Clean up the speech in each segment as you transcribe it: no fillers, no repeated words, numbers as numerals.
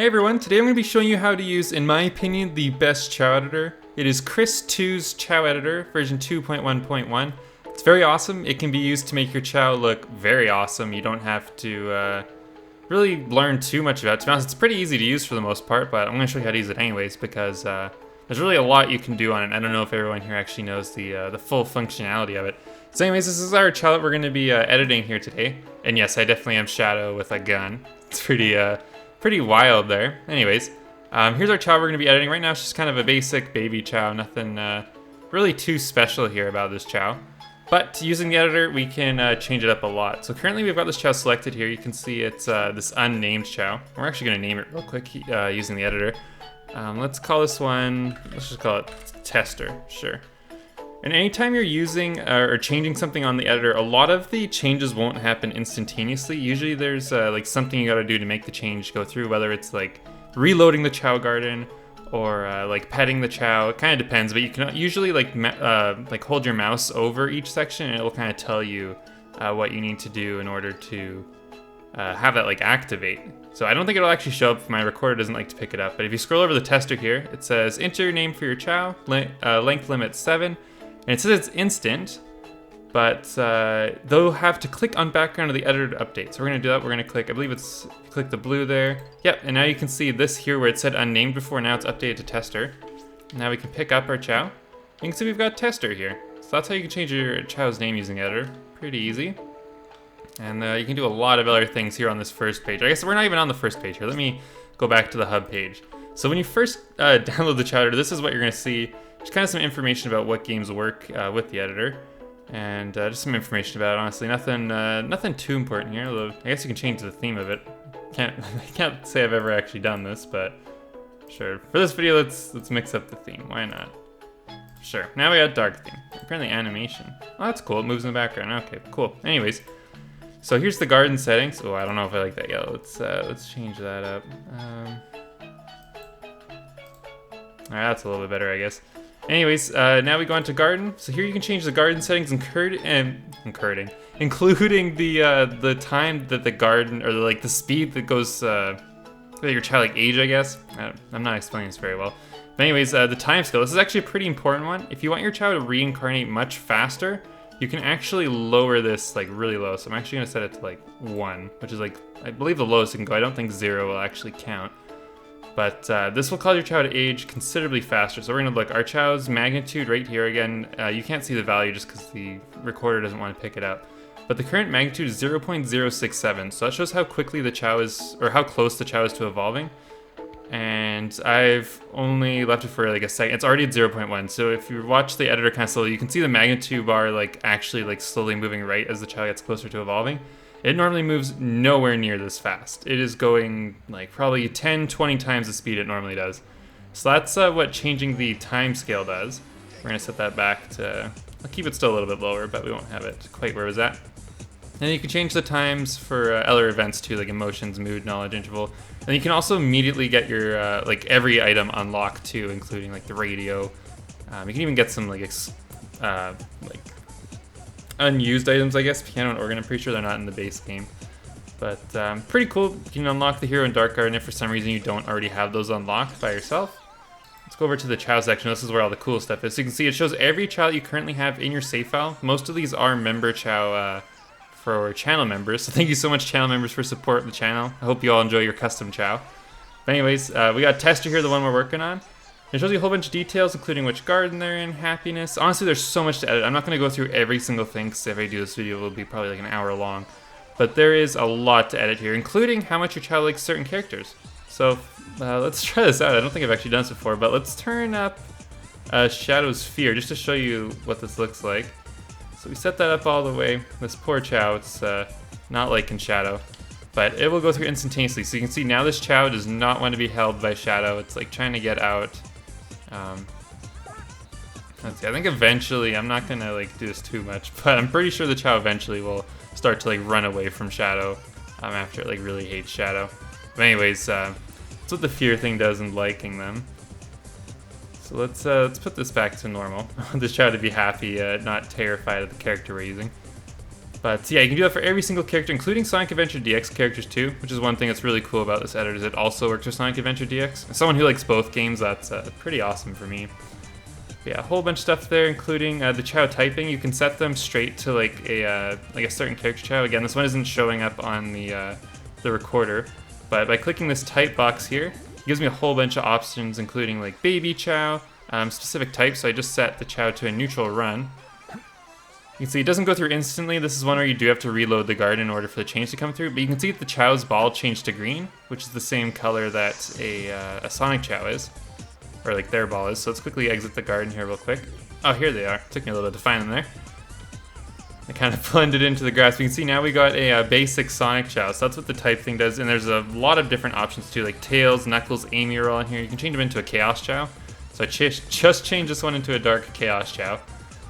Hey everyone, today I'm going to be showing you how to use, in my opinion, the best Chao editor. It is Krzys2's Chao editor, version 2.1.1. It's very awesome. It can be used to make your Chao look very awesome. You don't have to really learn too much about it. To be honest, it's pretty easy to use for the most part, but I'm going to show you how to use it anyways because there's really a lot you can do on it. I don't know if everyone here actually knows the full functionality of it. So anyways, this is our Chao that we're going to be editing here today. And yes, I definitely am Shadow with a gun. It's pretty wild there. Anyways, here's our Chao we're going to be editing. Right now it's just kind of a basic baby Chao. Nothing really too special here about this Chao. But using the editor, we can change it up a lot. So currently we've got this Chao selected here. You can see it's this unnamed Chao. We're actually going to name it real quick using the editor. Let's call this one, let's just call it Tester, sure. And anytime you're using or changing something on the editor, a lot of the changes won't happen instantaneously. Usually there's like something you gotta do to make the change go through, whether it's like reloading the Chao garden or like petting the Chao. It kind of depends, but you can usually like hold your mouse over each section and it'll kind of tell you what you need to do in order to have that like activate. So I don't think it'll actually show up. My recorder doesn't like to pick it up, but if you scroll over the tester here, it says enter your name for your Chao, length limit 7. And it says it's instant, but they'll have to click on background of the editor to update. So we're gonna do that. We're gonna click, I believe it's, click the blue there. Yep, and now you can see this here where it said unnamed before, now it's updated to tester. Now we can pick up our Chao. You can see we've got tester here. So that's how you can change your Chao's name using editor. Pretty easy. And you can do a lot of other things here on this first page. I guess we're not even on the first page here. Let me go back to the hub page. So when you first download the Chao editor, this is what you're gonna see. Just kind of some information about what games work with the editor, and just some information about it. Honestly, nothing too important here. Although I guess you can change the theme of it. I can't say I've ever actually done this, but sure. For this video, let's mix up the theme. Why not? Sure. Now we got dark theme. Apparently animation. Oh, that's cool. It moves in the background. Okay, cool. Anyways, so here's the garden settings. Oh, I don't know if I like that yellow. Let's change that up. Alright, that's a little bit better, I guess. Anyways, now we go into garden. So here you can change the garden settings, including the time that the garden, or the speed that goes, that your childlike age, I guess. I'm not explaining this very well. But anyways, the time scale. This is actually a pretty important one. If you want your child to reincarnate much faster, you can actually lower this really low. So I'm actually gonna set it to 1, which is I believe the lowest you can go. I don't think 0 will actually count. But this will cause your Chao to age considerably faster. So we're gonna look, our Chao's magnitude right here again, you can't see the value just because the recorder doesn't want to pick it up. But the current magnitude is 0.067, so that shows how quickly the Chao is, or how close the Chao is to evolving. And I've only left it for a second. It's already at 0.1, so if you watch the editor kind of slowly, you can see the magnitude bar actually slowly moving right as the Chao gets closer to evolving. It normally moves nowhere near this fast. It is going probably 10, 20 times the speed it normally does. So that's what changing the time scale does. We're gonna set that back to, I'll keep it still a little bit lower, but we won't have it quite where it was at. And you can change the times for other events too, like emotions, mood, knowledge, interval. And you can also immediately get your, every item unlocked too, including the radio. You can even get some unused items, I guess, piano and organ. I'm pretty sure they're not in the base game. But pretty cool. You can unlock the hero and dark garden if for some reason you don't already have those unlocked by yourself. Let's go over to the Chao section. This is where all the cool stuff is. So you can see it shows every Chao you currently have in your save file. Most of these are member Chao for channel members. So thank you so much, channel members, for supporting the channel. I hope you all enjoy your custom Chao. But anyways, we got Tester here, the one we're working on. It shows you a whole bunch of details, including which garden they're in, happiness. Honestly, there's so much to edit. I'm not going to go through every single thing, because if I do this video, it will be probably an hour long. But there is a lot to edit here, including how much your child likes certain characters. So let's try this out. I don't think I've actually done this before, but let's turn up Shadow's Fear, just to show you what this looks like. So we set that up all the way. This poor Chao, it's not liking Shadow. But it will go through instantaneously. So you can see now this Chao does not want to be held by Shadow. It's trying to get out. Let's see, I think eventually, I'm not gonna do this too much, but I'm pretty sure the Chao eventually will start to run away from Shadow after it really hates Shadow. But anyways, that's what the fear thing does in liking them. So let's put this back to normal. I want this Chao to be happy, not terrified of the character we're using. But yeah, you can do that for every single character, including Sonic Adventure DX characters too, which is one thing that's really cool about this editor, is it also works for Sonic Adventure DX. As someone who likes both games, that's pretty awesome for me. But yeah, a whole bunch of stuff there, including the Chao typing. You can set them straight to like a certain character Chao. Again, this one isn't showing up on the recorder, but by clicking this type box here, it gives me a whole bunch of options, including like baby Chao, specific types. So I just set the Chao to a neutral run. You can see it doesn't go through instantly. This is one where you do have to reload the garden in order for the change to come through. But you can see that the Chao's ball changed to green, which is the same color that a Sonic Chao is, or like their ball is. So let's quickly exit the garden here real quick. Oh, here they are. Took me a little bit to find them there. They kind of blended into the grass. You can see now we got a basic Sonic Chao. So that's what the type thing does. And there's a lot of different options too, like Tails, Knuckles, Amy are all in here. You can change them into a Chaos Chao. So I just changed this one into a Dark Chaos Chao.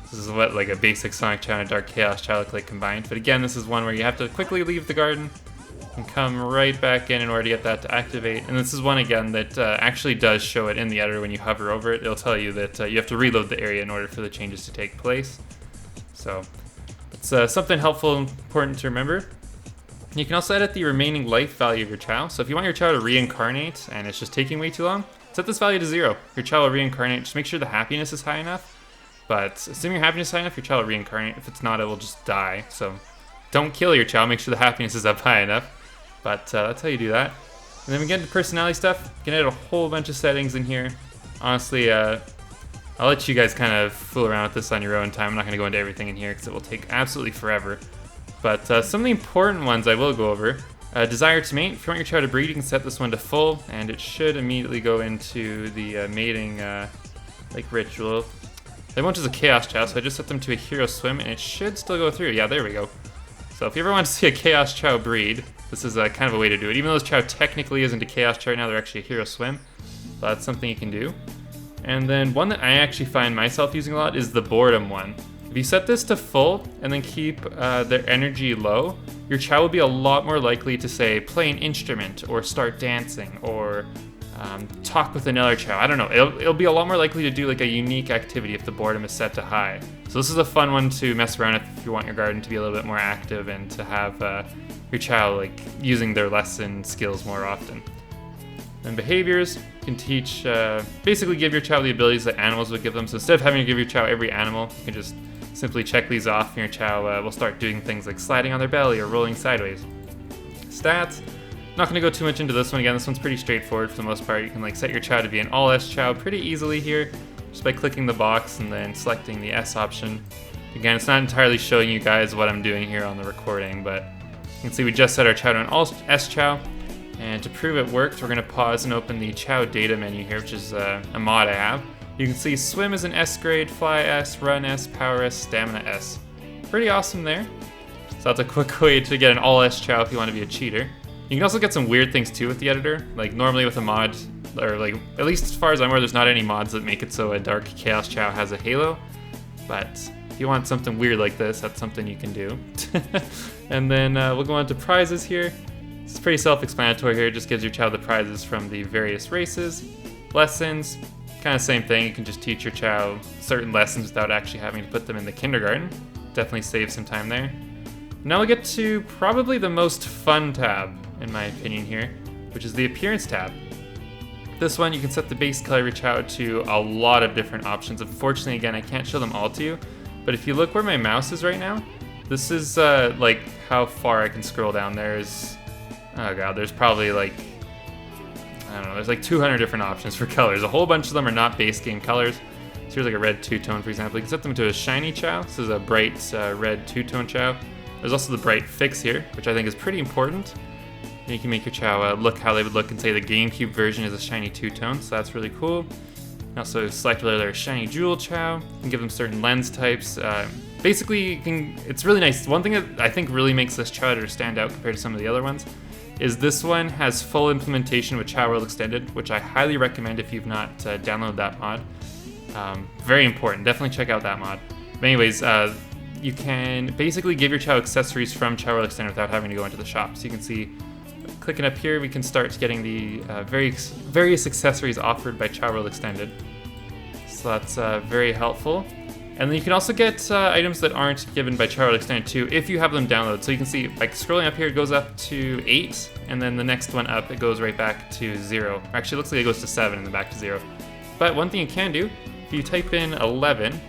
This is what like a basic Sonic Chao and a Dark Chaos Chao look like combined. But again, this is one where you have to quickly leave the garden and come right back in order to get that to activate. And this is one again that actually does show it in the editor when you hover over it. It'll tell you that you have to reload the area in order for the changes to take place. So it's something helpful and important to remember. You can also edit the remaining life value of your Chao. So if you want your Chao to reincarnate and it's just taking way too long, set this value to 0. Your Chao will reincarnate. Just make sure the happiness is high enough. But assuming your happiness is high enough, your Chao will reincarnate. If it's not, it will just die. So don't kill your Chao, make sure the happiness is up high enough. But that's how you do that. And then we get into personality stuff. You can edit a whole bunch of settings in here. Honestly, I'll let you guys kind of fool around with this on your own time. I'm not going to go into everything in here because it will take absolutely forever. But some of the important ones I will go over. Desire to mate. If you want your Chao to breed, you can set this one to full, and it should immediately go into the mating like ritual. They won't as a Chaos Chao, so I just set them to a Hero Swim, and it should still go through. Yeah, there we go. So if you ever want to see a Chaos Chao breed, this is kind of a way to do it. Even though this Chao technically isn't a Chaos Chao right now, they're actually a Hero Swim. But that's something you can do. And then one that I actually find myself using a lot is the Boredom one. If you set this to full and then keep their energy low, your Chao will be a lot more likely to, say, play an instrument or start dancing or talk with another Chao. I don't know. It'll be a lot more likely to do like a unique activity if the boredom is set to high. So this is a fun one to mess around with if you want your garden to be a little bit more active and to have your Chao like using their lesson skills more often. Then behaviors, you can teach, basically give your Chao the abilities that animals would give them. So instead of having to give your Chao every animal, you can just simply check these off and your Chao will start doing things like sliding on their belly or rolling sideways. Stats. Not going to go too much into this one. Again, this one's pretty straightforward for the most part. You can like set your Chao to be an all S Chao pretty easily here, just by clicking the box and then selecting the S option. Again, it's not entirely showing you guys what I'm doing here on the recording, but you can see we just set our Chao to an all S Chao. And to prove it worked, we're going to pause and open the Chao data menu here, which is a mod I have. You can see Swim is an S grade, Fly S, Run S, Power S, Stamina S. Pretty awesome there. So that's a quick way to get an all S Chao if you want to be a cheater. You can also get some weird things too with the editor. Like normally with a mod, or like at least as far as I'm aware, there's not any mods that make it so a Dark Chaos Chao has a halo. But if you want something weird like this, that's something you can do. And then we'll go on to prizes here. It's pretty self-explanatory here. It just gives your Chao the prizes from the various races. Lessons, kind of same thing. You can just teach your Chao certain lessons without actually having to put them in the kindergarten. Definitely save some time there. Now we'll get to probably the most fun tab, in my opinion here, which is the Appearance tab. This one, you can set the base color of your Chao to a lot of different options. Unfortunately, again, I can't show them all to you, but if you look where my mouse is right now, this is like how far I can scroll down. There's, oh god, there's probably like, I don't know, there's like 200 different options for colors. A whole bunch of them are not base game colors. So here's like a red two-tone, for example. You can set them to a shiny Chao. This is a bright red two-tone Chao. There's also the bright fix here, which I think is pretty important. And you can make your Chao look how they would look in, say, the GameCube version is a shiny two-tone, so that's really cool. You can also select whether they're a shiny jewel Chao. You can give them certain lens types. Basically, it's really nice. One thing that I think really makes this Chao editor stand out compared to some of the other ones is this one has full implementation with Chao World Extended, which I highly recommend if you've not downloaded that mod. Very important. Definitely check out that mod. But anyways, you can basically give your Chao accessories from Chao World Extended without having to go into the shop. So you can see, clicking up here, we can start getting the various accessories offered by Chao World Extended. So that's very helpful. And then you can also get items that aren't given by Chao Extended 2 if you have them downloaded. So you can see, like, scrolling up here, it goes up to 8, and then the next one up, it goes right back to 0. Actually, it looks like it goes to 7 and then back to 0. But one thing you can do, if you type in 11,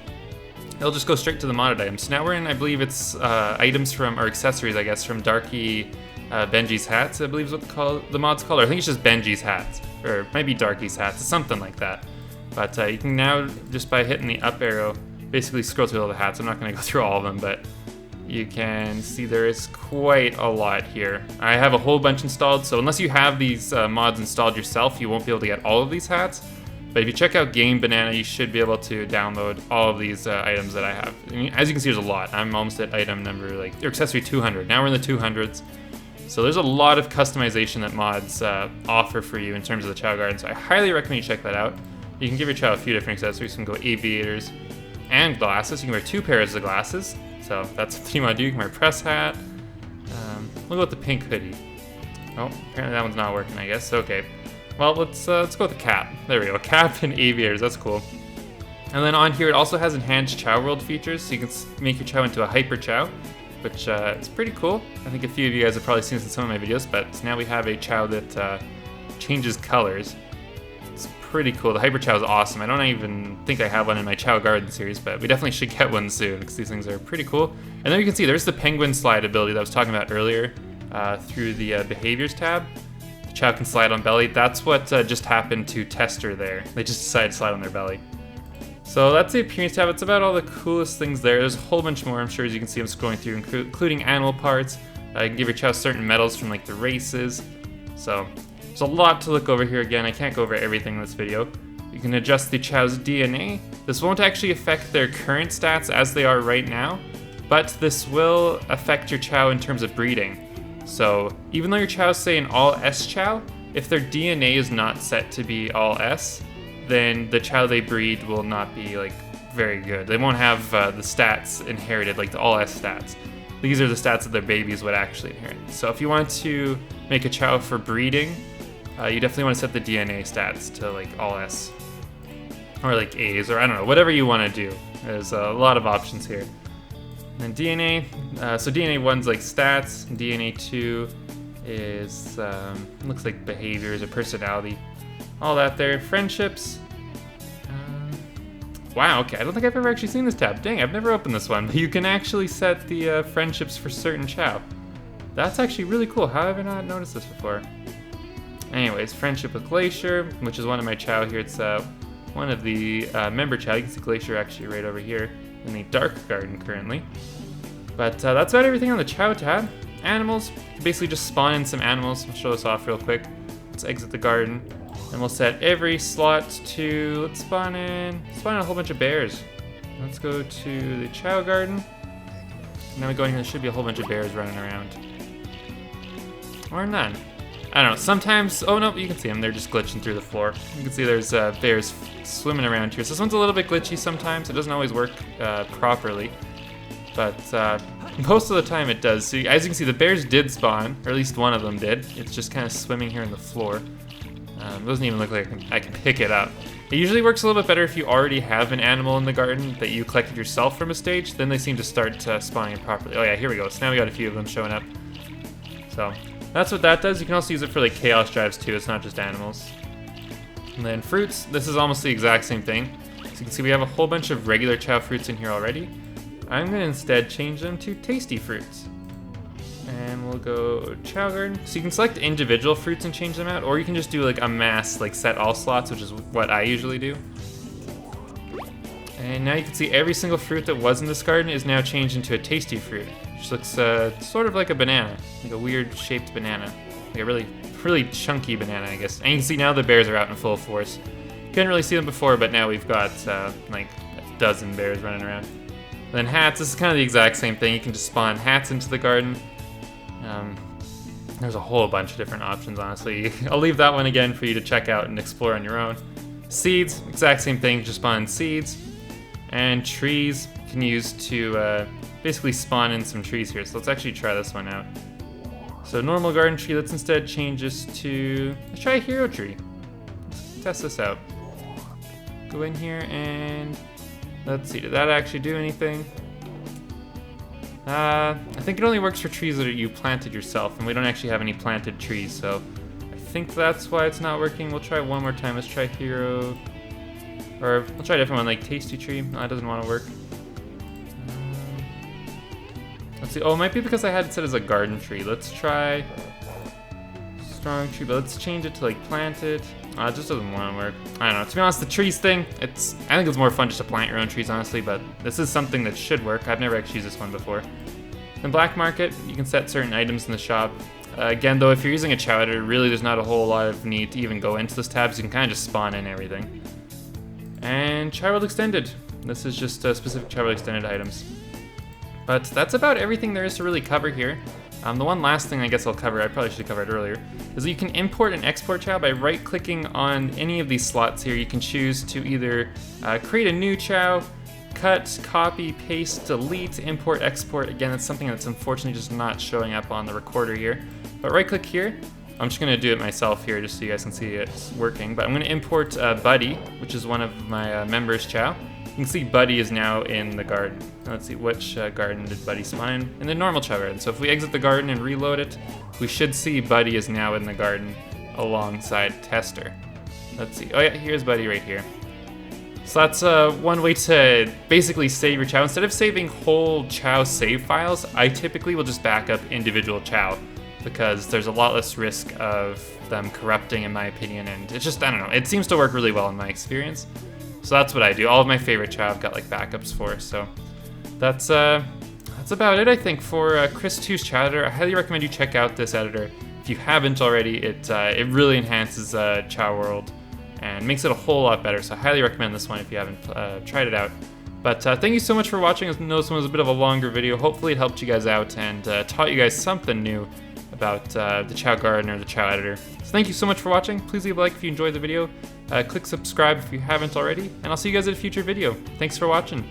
it'll just go straight to the modded items. So now we're in, I believe it's items from, or accessories, I guess, from Darky Benji's hats, I believe is what the mod's called. Or I think it's just Benji's hats, or maybe Darky's hats, something like that. But you can now, just by hitting the up arrow, basically scroll through all the hats. I'm not going to go through all of them, but you can see there is quite a lot here. I have a whole bunch installed, so unless you have these mods installed yourself, you won't be able to get all of these hats. But if you check out Game Banana, you should be able to download all of these items that I have. I mean, as you can see, there's a lot. I'm almost at item number, like, or accessory 200. Now we're in the 200s. So there's a lot of customization that mods offer for you in terms of the Chao Garden, so I highly recommend you check that out. You can give your Chao a few different accessories. You can go aviators and glasses. You can wear 2 pairs of glasses, so that's what you want to do. You can wear a press hat. We'll go with the pink hoodie. Oh, apparently that one's not working, I guess. Okay, well, let's go with the cap. There we go, cap and aviators, that's cool. And then on here, it also has enhanced Chao World features, so you can make your Chao into a Hyper Chao, which it's pretty cool. I think a few of you guys have probably seen this in some of my videos, but now we have a Chao that changes colors. Pretty cool. The Hyper Chao is awesome. I don't even think I have one in my Chao Garden series, but we definitely should get one soon because these things are pretty cool. And then you can see there's the penguin slide ability that I was talking about earlier through the behaviors tab. The Chao can slide on belly. That's what just happened to Tester there. They just decided to slide on their belly. So that's the appearance tab. It's about all the coolest things there. There's a whole bunch more, I'm sure, as you can see I'm scrolling through, including animal parts. You can give your Chao certain medals from like the races. So there's a lot to look over here. Again, I can't go over everything in this video. You can adjust the Chao's DNA. This won't actually affect their current stats as they are right now, but this will affect your Chao in terms of breeding. So even though your Chao's say an all S Chao, if their DNA is not set to be all S, then the Chao they breed will not be like very good. They won't have the stats inherited, like the all S stats. These are the stats that their babies would actually inherit. So if you want to make a Chao for breeding, you definitely want to set the DNA stats to like all S or like A's, or I don't know, whatever you want to do. There's a lot of options here. And then DNA, so DNA 1's like stats, and DNA 2 is looks like behaviors or personality, all that there. Friendships. Wow, okay, I don't think I've ever actually seen this tab. Dang, I've never opened this one. But you can actually set the friendships for certain Chao. That's actually really cool. How have I not noticed this before? Anyways, friendship with Glacier, which is one of my Chao here. It's one of the member Chao. You can see Glacier actually right over here in the Dark Garden currently. But that's about everything on the Chao tab. Animals, you can basically just spawn in some animals. I'll show this off real quick. Let's exit the garden, and we'll set every slot to, let's spawn in a whole bunch of bears. Let's go to the Chao Garden. Now we go in here, there should be a whole bunch of bears running around. Or none. I don't know, sometimes, oh no, you can see them, they're just glitching through the floor. You can see there's bears swimming around here. So this one's a little bit glitchy sometimes, it doesn't always work properly. But most of the time it does. So as you can see, the bears did spawn, or at least one of them did. It's just kind of swimming here on the floor. It doesn't even look like I can pick it up. It usually works a little bit better if you already have an animal in the garden that you collected yourself from a stage, then they seem to start spawning properly. Oh yeah, here we go. So now we got a few of them showing up. So that's what that does. You can also use it for like chaos drives too, it's not just animals. And then fruits, this is almost the exact same thing. So you can see we have a whole bunch of regular Chao fruits in here already. I'm gonna instead change them to tasty fruits. And we'll go Chao Garden. So you can select individual fruits and change them out, or you can just do like a mass, like set all slots, which is what I usually do. And now you can see every single fruit that was in this garden is now changed into a tasty fruit, which looks sort of like a banana, like a weird shaped banana, like a really chunky banana, I guess. And you can see now the bears are out in full force. Couldn't really see them before, but now we've got like a dozen bears running around. And then hats, this is kind of the exact same thing. You can just spawn hats into the garden. There's a whole bunch of different options, honestly. I'll leave that one again for you to check out and explore on your own. Seeds, exact same thing, just spawn seeds. And trees you can use to basically spawn in some trees here. So let's actually try this one out. So normal garden tree, let's instead change this to, let's try a hero tree. Let's test this out. Go in here and Let's see, did that actually do anything? I think it only works for trees that you planted yourself, and we don't actually have any planted trees, so I think that's why it's not working. We'll try one more time. Let's try hero, or we'll try a different one, like tasty tree. No, that doesn't want to work. Let's see. Oh, it might be because I had it set as a garden tree. Let's try strong tree, but let's change it to like planted. It just doesn't want to work. I don't know. To be honest, the trees thing, I think it's more fun just to plant your own trees, honestly, but this is something that should work. I've never actually used this one before. In Black Market, you can set certain items in the shop. Again, though, if you're using a Chao editor, really there's not a whole lot of need to even go into this tab, so you can kind of just spawn in everything. And Chao World Extended. This is just specific Chao World Extended items. But that's about everything there is to really cover here. The one last thing I guess I'll cover, I probably should have covered earlier, is that you can import and export Chao by right-clicking on any of these slots here. You can choose to either create a new Chao, cut, copy, paste, delete, import, export. Again, that's something that's unfortunately just not showing up on the recorder here. But right-click here. I'm just going to do it myself here just so you guys can see it's working. But I'm going to import Buddy, which is one of my members' Chao. You can see Buddy is now in the garden. Now let's see, which garden did Buddy spawn in? In the normal Chao garden. So if we exit the garden and reload it, we should see Buddy is now in the garden alongside Tester. Let's see. Oh yeah, here's Buddy right here. So that's one way to basically save your Chao. Instead of saving whole Chao save files, I typically will just back up individual Chao because there's a lot less risk of them corrupting, in my opinion, and it's just, I don't know, it seems to work really well in my experience. So that's what I do. All of my favorite Chao I've got like backups for. So that's about it, I think, for Krzys2's Chao editor. I highly recommend you check out this editor. If you haven't already, it really enhances Chao World and makes it a whole lot better. So I highly recommend this one if you haven't tried it out. But thank you so much for watching. I know this one was a bit of a longer video. Hopefully it helped you guys out and taught you guys something new about the Chao Garden or the Chao editor. So thank you so much for watching. Please leave a like if you enjoyed the video. Click subscribe if you haven't already, and I'll see you guys in a future video. Thanks for watching.